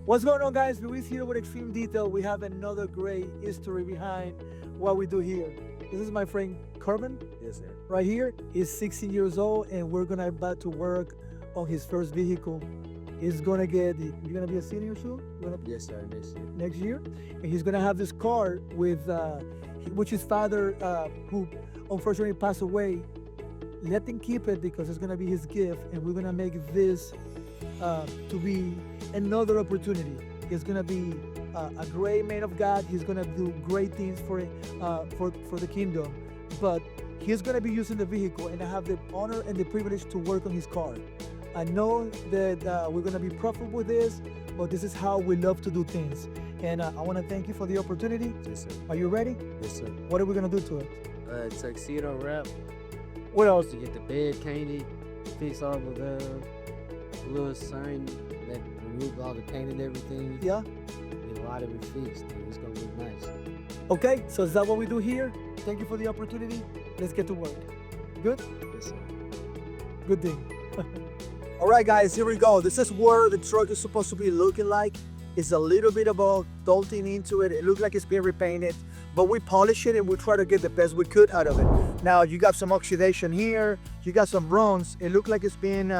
What's going on, guys? Luis here with Extreme Detail. We have another great history behind what we do here. This is my friend Corbin. Yes, sir. Right here. He's 16 years old, and we're gonna about to work on his first vehicle. He's gonna get. You're gonna be a senior soon. Yes, sir. Next year, and he's gonna have this car with, which his father, who unfortunately passed away, let him keep it because it's gonna be his gift, and we're gonna make this to be another opportunity. He's gonna be a great man of God. He's gonna do great things for the kingdom, but he's gonna be using the vehicle, and I have the honor and the privilege to work on his car. I know that we're gonna be profitable with this, but this is how we love to do things. And I want to thank you for the opportunity. Yes, sir. Are you ready? Yes, sir. What are we gonna do to it? Tuxedo wrap. What else? To get the bed painted, fix all of the little sign that remove all the paint and everything. Yeah. Get a lot of it fixed, and it's gonna look nice. Okay, so is that what we do here? Thank you for the opportunity. Let's get to work. Good? Yes, sir. Good thing. All right, guys, here we go. This is where the truck is supposed to be looking like. It's a little bit about bolting into it. It looks like it's being repainted, but we polish it and we try to get the best we could out of it. Now, you got some oxidation here. You got some runs. It looks like it's been,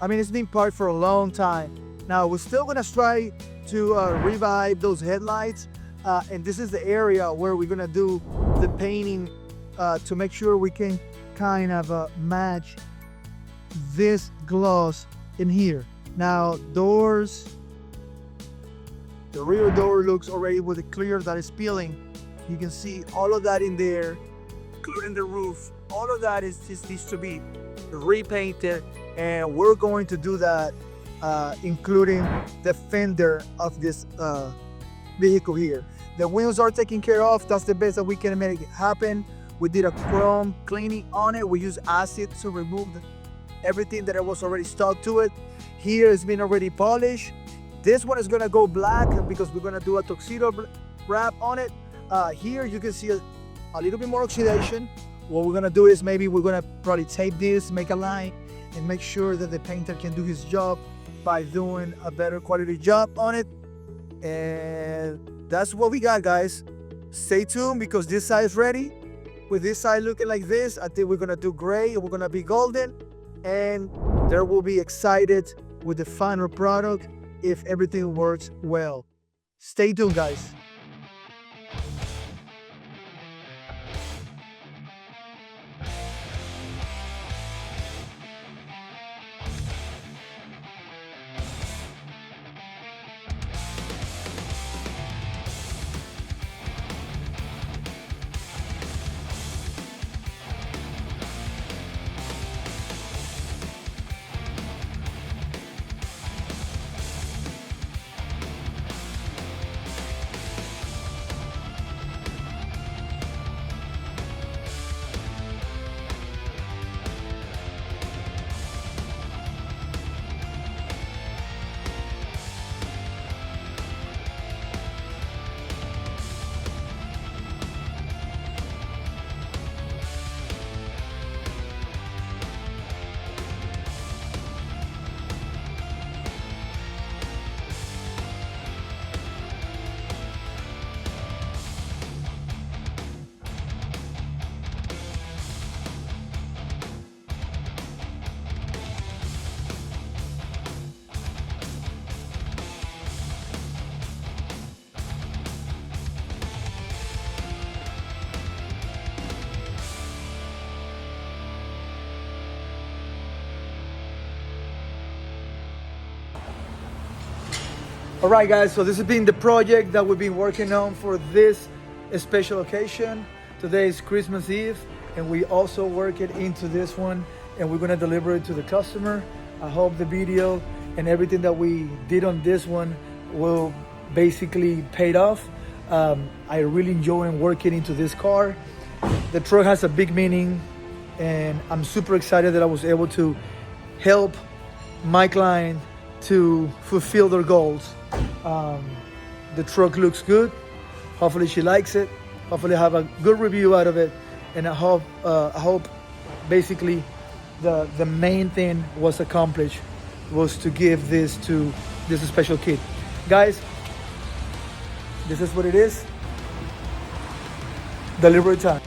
it's been parked for a long time. Now, we're still gonna try to revive those headlights. And this is the area where we're gonna do the painting to make sure we can kind of match this gloss in here. Now, doors, the rear door looks already with the clear that is peeling. You can see all of that in there, including the roof. All of that just needs to be repainted, and we're going to do that, including the fender of this vehicle here. The wheels are taken care of. That's the best that we can make it happen. We did a chrome cleaning on it. We used acid to remove everything that was already stuck to it. Here it's been already polished. This one is gonna go black because we're gonna do a tuxedo wrap on it. Here you can see a little bit more oxidation. What we're gonna do is maybe we're gonna probably tape this, make a line, and make sure that the painter can do his job by doing a better quality job on it. And that's what we got, guys. Stay tuned because this side is ready. With this side looking like this, I think we're gonna do gray. We're gonna be golden, and there will be excited with the final product if everything works well. Stay tuned, guys. All right, guys, so this has been the project that we've been working on for this special occasion. Today is Christmas Eve, and we also work it into this one, and we're gonna deliver it to the customer. I hope the video and everything that we did on this one will basically paid off. I really enjoy working into this car. The truck has a big meaning, and I'm super excited that I was able to help my client to fulfill their goals. The truck looks good. Hopefully she likes it. Hopefully I have a good review out of it. And I hope basically the main thing was accomplished was to give this to this special kid. Guys, this is what it is. Delivery time.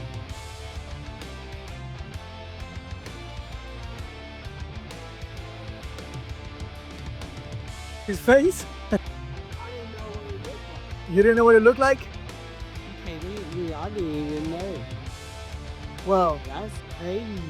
His face? You didn't know what it looked like? I didn't even know. Well, That's crazy.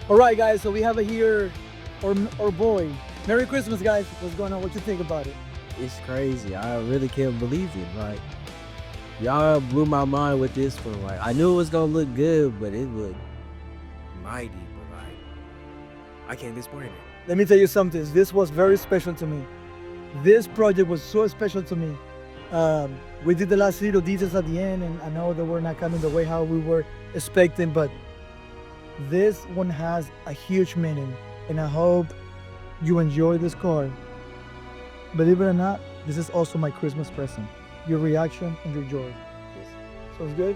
all right, guys. So we have here our boy. Merry Christmas, guys. What's going on? What you think about it? It's crazy. I really can't believe it. Like, y'all blew my mind with this one. Like, I knew it was gonna look good, but it looked mighty. But like, I can't explain it. Let me tell you something. This was very special to me. This project was so special to me. We did the last little details at the end, and I know that we're not coming the way how we were expecting, but this one has a huge meaning, and I hope you enjoy this car. Believe it or not, this is also my Christmas present. Your reaction and your joy. Yes. Sounds good?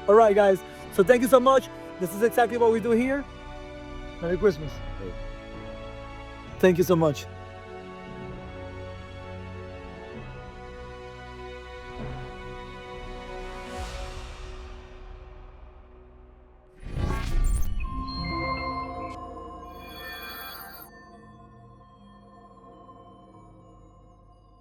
All right, guys. So thank you so much. This is exactly what we do here. Merry Christmas. Hey. Thank you so much.